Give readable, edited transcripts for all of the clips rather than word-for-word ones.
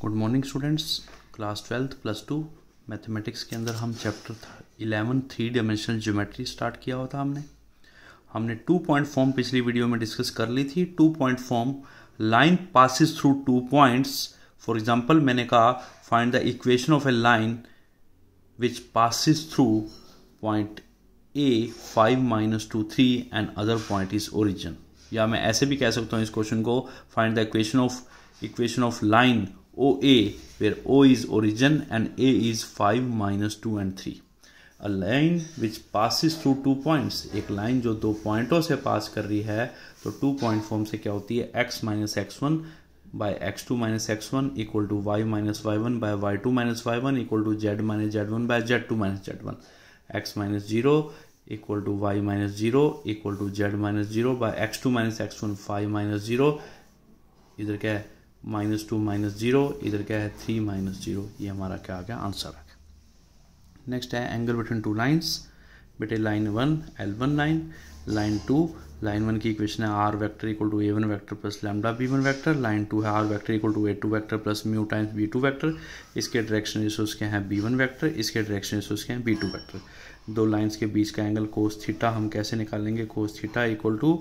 Good morning students, class 12 +2 mathematics के अंदर हम चैप्टर 11 3 डायमेंशनल ज्योमेट्री स्टार्ट किया हुआ था। हमने 2 पॉइंट फॉर्म पिछली वीडियो में डिस्कस कर ली थी। 2 point form, line passes through 2 points. For example मैंने कहा find the equation of A line which passes through point A 5 - 2 3 and other point is origin. या मैं ऐसे भी कह सकता हूँ इस क्वेश्चन को, find the equation of line OA where O is origin and A is 5 - 2 and 3. A line which passes through 2 points, एक लाइन जो 2 पॉइंटों से पास कर रही है, तो 2 पॉइंट फॉर्म से क्या होती है, x - x1 by x2 - x1 equal to y - y1 by y2 - y1 equal to z - z1 by z2 - z1. x - 0 equal to y - 0 equal to z - 0 by x2 - x1 5 - 0. इधर क्या है -2 - 0, इधर क्या है 3 - 0. ये हमारा क्या आ गया, आंसर आ गया. नेक्स्ट है एंगल बिटवीन टू लाइंस. बेटे line 1 L1 line, line 2, line 1 की इक्वेशन है r vector equal to a1 vector plus lambda b1 vector. Line 2 है r vector equal to a2 vector plus mu times b2 vector. इसके direction ratios क्या हैं b1 vector, इसके direction ratios क्या हैं b2 vector. दो lines के बीच का एंगल कोस थीटा हम कैसे निकालेंगे, cos theta equal to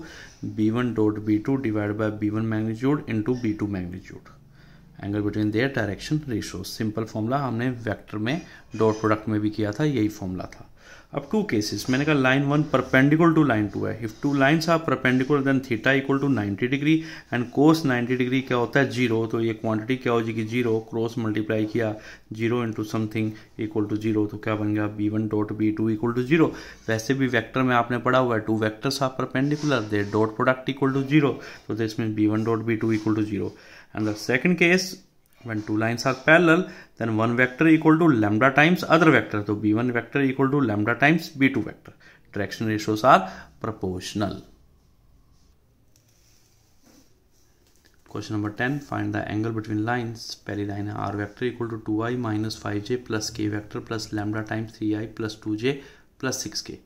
b1 dot b2 divide by b1 magnitude into b2 magnitude. Angle between their direction ratios. Simple formula हमने वेक्टर में डॉट प्रोडक्ट में भी किया था, यही फॉर्मूला था. अब 2 केसेस, मैंने कहा लाइन 1 परपेंडिकुलर टू लाइन 2 है. If 2 lines are perpendicular then theta equal to 90 degree and cos 90 degree क्या होता है 0. तो ये क्वांटिटी क्या हो जाएगी 0, क्रॉस मल्टीप्लाई किया 0 इंटू समथिंग इक्वल टू 0, तो क्या बन गया b1 dot b2 equal to 0. वैसे भी वेक्टर में आपने पढ़ा हुआ है 2 vectors are perpendicular, their dot product equal to 0, तो this means b1 dot b2 equal to 0. And the second case, when 2 lines are parallel, then one vector equal to lambda times other vector. So b1 vector equal to lambda times b2 vector. Direction ratios are proportional. Question number 10. Find the angle between lines. पहली line है r vector equal to 2i minus 5j plus k vector plus lambda times 3i plus 2j plus 6k.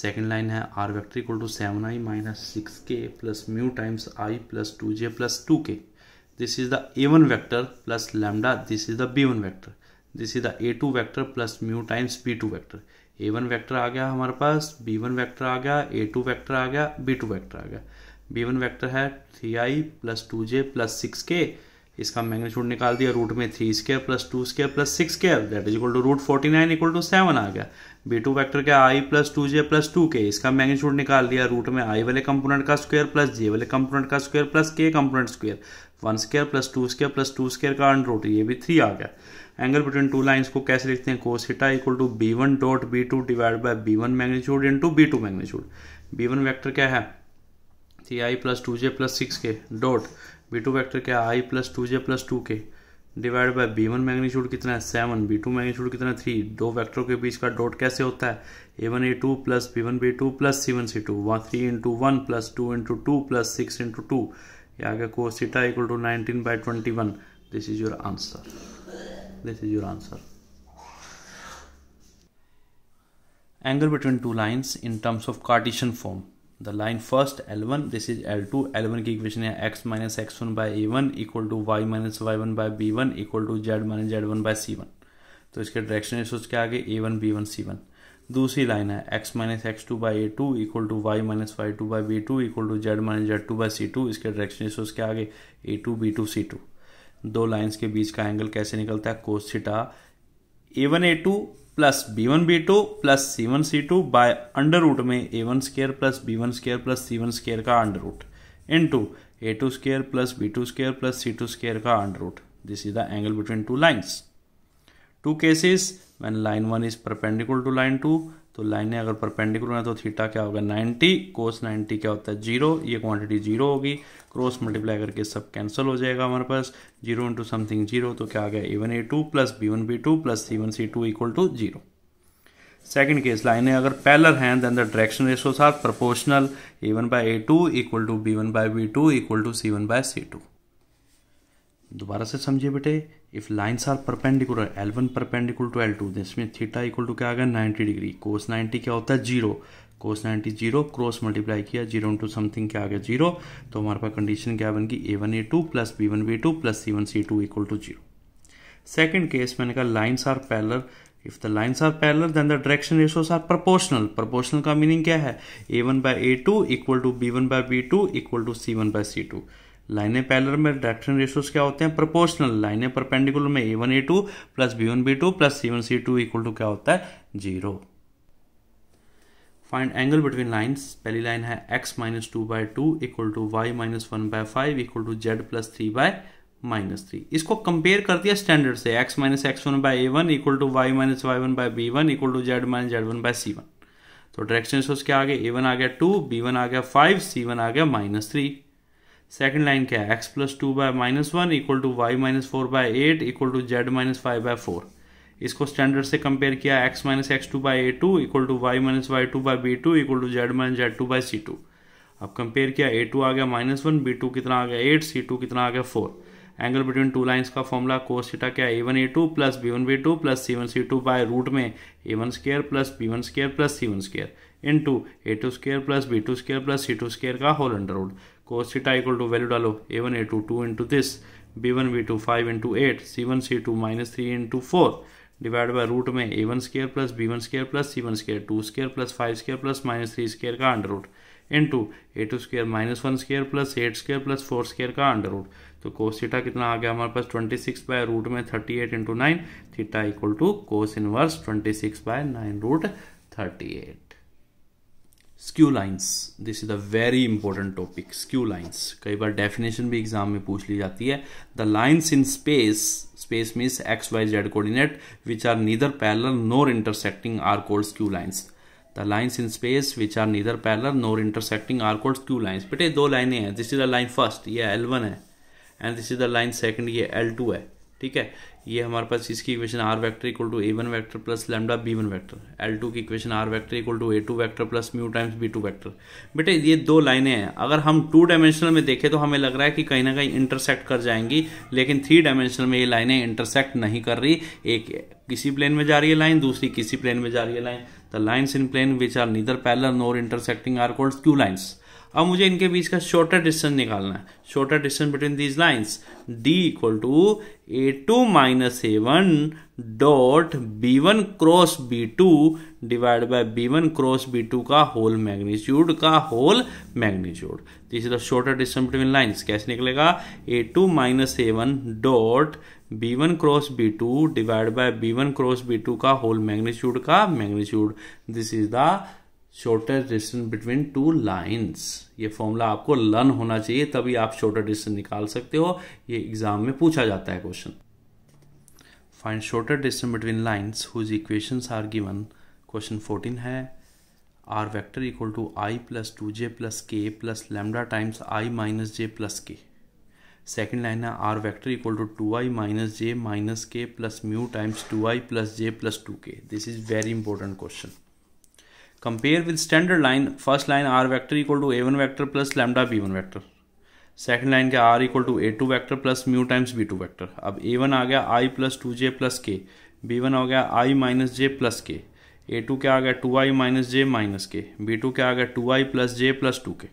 Second line है r vector equal to 7i minus 6k plus mu times I plus 2j plus 2k. This is the a1 vector plus lambda, this is the b1 vector, this is the a2 vector plus mu times b2 vector. a1 vector आ गया हमारे पास, b1 vector आ गया, a2 vector आ गया, b2 vector आ गया. b1 vector है 3i plus 2j plus 6k. इसका magnitude निकाल दिया, root में 3 square plus 2 square plus 6 square, that is equal to root 49 equal to 7 आ गया. b2 वेक्टर क्या i plus 2j plus 2k. इसका मैग्नीट्यूड निकाल दिया, रूट में i वाले कंपोनेंट का स्क्वायर प्लस j वाले कंपोनेंट का square plus k component square, 1 square plus 2 square plus 2 square का अंडर रूट, ये भी 3 आ गया. एंगल बिटवीन टू लाइंस को कैसे लिखते हैं, cos theta equal to b1 dot b2 divide by b1 magnitude into b2 magnitude. b1 vector क्या है 3i plus 2j plus 6k dot b2 vector क्या है i plus 2j plus 2k divide by b1 magnitude कितना है 7, b2 magnitude कितना है 3. दो वेक्टरों के बीच का डॉट कैसे होता है, a1 a2 plus b1 b2 plus c1 c2, 3 into 1 plus 2 into 2 plus 6 into 2. ये आ गया cos theta equal to 19/21. This is your answer, this is your answer. Angle between two lines in terms of Cartesian form. The line first L1, this is L2. L1 की equation है x minus x1 by a1 equal to y minus y1 by b1 equal to z minus z1 by c1. तो इसके direction ratios क्या आ गए a1 b1 c1. दूसरी line है x minus x2 by a2 equal to y minus y2 by b2 equal to z minus z2 by c2. इसके direction ratios क्या आ गए a2 b2 c2. दो लाइंस के बीच का एंगल कैसे निकलता है, cos theta a1 a2 plus b1 b2 plus c1 c2 by under root में a1 square plus b1 square plus c1 square का under root into a2 square plus b2 square plus c2 square का under root. This is the angle between two lines. 2 cases, when line 1 is perpendicular to line 2, तो लाइनें अगर perpendicular है तो theta क्या होगा 90, कोस 90 क्या होता है 0, ये क्वांटिटी 0 होगी, क्रॉस मल्टीप्लाई करके सब कैंसिल हो जाएगा हमारे पास, 0 इंटू समथिंग 0, तो क्या आ गया a1 a2 plus b1 b2 plus c1 c2 equal to 0. Second case, लाइनें अगर पैरेलल हैं then the direction ratios are proportional, a1 by a2 equal to b1 by b2 equal to c1 by c2. दोबारा से समझिए बेटे, if lines are perpendicular, L1 perpendicular to L2, जिसमें theta equal to क्या आ गया 90 degree, कोस 90 क्या होता है 0, कोस 90 0, क्रॉस मल्टीप्लाई किया 0 इंटू समथिंग क्या आ गया 0, तो हमारे पास कंडीशन क्या बन गई a1 a2 plus b1 b2 plus c1 c2 equal to 0. Second case मैंने कहा lines are parallel, if the lines are parallel then the direction ratios are proportional. Proportional का मीनिंग क्या है, A1/A2 equal to B1/B2 equal to C1/C2। लाइनें parallel में direction ratios क्या होते हैं, प्रोपोर्शनल। लाइनें परपेंडिकुलर में A1A2 plus B1B2 plus C1C2 equal to क्या होता है, 0। Find angle between lines. पहली लाइन है x-2/2 equal to y-1/5 equal to z+3/-3। इसको कंपेयर कर दिया स्टैंडर्ड से, x-x1/a1 equal to y-y1/b1 equal to z-z1/c1। तो डायरेक्शन रेशियोज क्या आ गए, a1 आ गया 2, b1 आ गया 5, c1 आ गया -3। सेकेंड लाइन क्या है, x+2/-1 equal to y-4/8 equal to z-5/4। इसको स्टैंडर्ड से कंपेयर किया, x-x2/a2 equal to y-y2/b2 equal to z-z2/c2। अब कंपेयर किया, a2 आ गया -1, b2 कितना आ गया 8, c2 कितना आ गया 4। एंगल बिटवीन टू लाइंस का फॉर्मूला कोस थीटा क्या है, a1a2 plus b1b2 plus c1c2 bye root में a1 plus b1 plus c1 into a2 plus b2 plus c2 का whole under root. Cos theta equal to value डालो, a1a2 2 into this, b1b2 5 into 8, c1c2 -3 into 4 divide by root में a1 plus b1 plus c1 2 plus 5 plus -3 का under root into a2 -1 plus 8 plus 4 का under root. तो cos theta कितना आ गया हमारे पास 26 bye root में 38 into 9, theta equal to cos inverse 26 by 9 root 38। Skew lines, this is a very important topic. Skew lines कई बार definition भी exam में पूछ ली जाती है। The lines in space means x-y-z coordinate which are neither parallel nor intersecting are called skew lines. The lines in space which are neither parallel nor intersecting are called skew lines. बेटे दो लाइनें हैं, this is the line first, ये L1 है, and this is the line second, ये L2 है। ठीक है, ये हमारे पास इसकी equation r vector equal to a1 vector plus lambda b1 vector, L2 की equation r vector equal to a2 vector plus mu times b2 vector. बेटे ये दो लाइनें हैं, अगर हम 2 डायमेंशनल में देखें तो हमें लग रहा है कि कहीं ना कहीं इंटरसेक्ट कर जाएंगी, लेकिन 3 डायमेंशनल में ये लाइनें इंटरसेक्ट नहीं कर रही। एक किसी प्लेन में जा रही है लाइन, दूसरी किसी प्लेन में जा रही है line. The lines in plane which are neither parallel nor intersecting are called skew lines. अब मुझे इनके बीच का शॉर्टर डिस्टेंस निकालना है। Shorter distance between these lines, d equal to a2 minus a1 dot b1 cross b2 divide by b1 cross b2 का whole magnitude this is the shorter distance between lines. कैसे निकलेगा, a2 minus a1 dot b1 cross b2 divide by b1 cross b2 का whole magnitude this is the shortest distance between 2 lines. ये formula आपको learn होना चाहिए, तभी आप shorter distance निकाल सकते हो। ये एग्जाम में पूछा जाता है question. Find shorter distance between lines whose equations are given. Question 14 है r vector equal to i plus 2j plus k प्लस लैम्डा टाइम्स i minus j plus k। Second line है r vector equal to 2i minus j minus k plus mu times 2i plus j plus 2k। This is very important question. Compare with standard line, first line r vector equal to a1 vector plus lambda b1 vector. Second line क्या, r equal to a2 vector plus mu times b2 vector. अब a1 आ गया i plus 2j plus k, b1 हो गया i minus j plus k, a2 क्या आ गया 2i minus j minus k, b2 क्या आ गया 2i plus j plus 2k।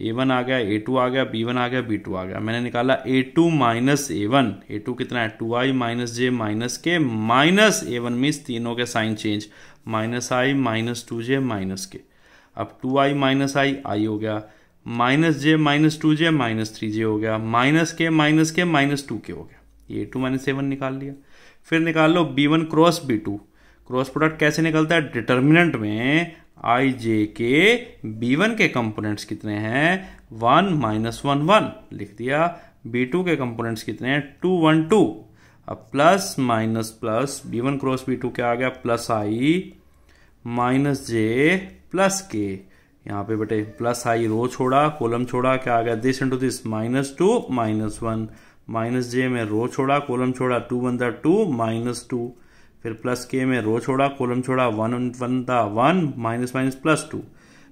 a1 आ गया, a2 आ गया, b1 आ गया, b2 आ गया। मैंने निकाला a2 माइनस a1, a2 कितना है 2i minus j minus k minus a1 means तीनों के sign change, minus i minus 2j minus k। अब 2i माइनस i हो गया, minus j minus 2j minus 3j हो गया, माइनस k माइनस 2k हो गया। ये 2 माइनस 7 निकाल लिया। फिर निकाल लो b1 cross b2। Cross product कैसे निकलता है, डिटर्मिनेंट में i j के b1 के कंपोनेंट्स कितने हैं 1 माइनस 1 1 लिख दिया, b2 के कंपोनेंट्स कितने हैं 2 1 2। अब plus minus plus b1 cross b2 क्या आ गया plus i minus j plus k। यहाँ पे बेटे प्लस i रो छोड़ा कॉलम छोड़ा, क्या आ गया this into this minus 2 minus 1, minus j में रो छोड़ा कॉलम छोड़ा 2 1 2 माइनस 2, फिर प्लस k में रो छोड़ा कॉलम छोड़ा 1 1 1 minus minus plus 2,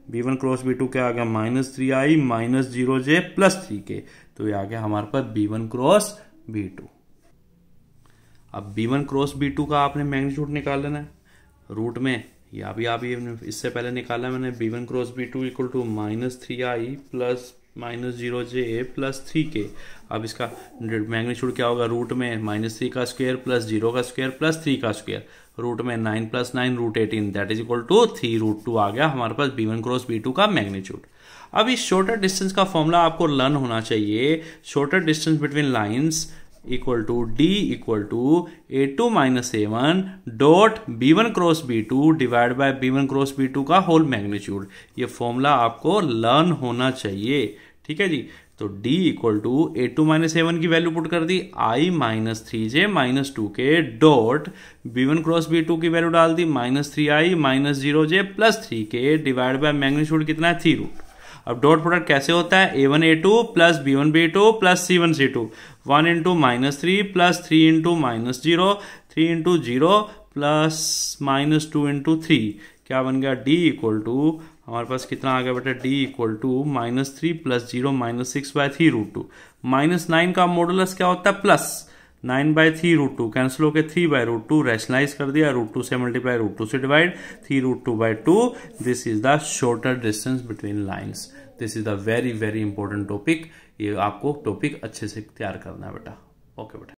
b1 cross b2 क्या आ गया minus 3i minus 0j plus 3k। तो ये आ गया हमारे पास b1 क्रॉस b2। अब b1 क्रॉस b2 का आपने मैग्नीट्यूड निकाल लेना है रूट में, या अभी इससे पहले निकाला मैंने b1 cross b2 equal to minus 3i plus -0j plus 3k। अब इसका मैग्नीट्यूड क्या होगा, रूट में -3 का स्क्वायर प्लस 0 का स्क्वायर प्लस 3 का स्क्वायर, रूट में 9 + 9 √18 दैट इज इक्वल टू 3√2 आ गया हमारे पास b1 क्रॉस b2 का मैग्नीट्यूड। अब इस शॉर्टर डिस्टेंस का फॉर्मूला आपको लर्न होना चाहिए। Shorter distance between lines equal to d equal to a2 - a1 dot b1 cross b2 divide by b1 cross b2 का होल मैग्नीट्यूड। ये फॉर्मूला आपको लर्न होना चाहिए, ठीक है जी। तो d equal to a2 - a1 की वैल्यू पुट कर दी, i - 3j - 2k dot b1 cross b2 की वैल्यू डाल दी, -3i - 0j plus 3k divide by magnitude कितना है 3 रूट। अब डॉट प्रोडक्ट कैसे होता है, a1 a2 plus b1 b2 plus c1 c2, 1 × -3 plus 3 × -0, 3 × 0 plus -2 × 3, क्या बन गया d इक्वल टू हमारे पास कितना आ गया बेटा, d इक्वल टू -3 प्लस 0 -6/3 √2। -9 का मॉडुलस क्या होता है, प्लस 9/3 √2 कैंसिल होकर 3/√2 रैशनलाइज कर दिया, √2 से मल्टीप्लाई √2 से divide, 3√2/2। This is the shorter distance between lines. This is the very very important topic. ये आपको टॉपिक अच्छे से तैयार करना है बेटा। ओके बेटा।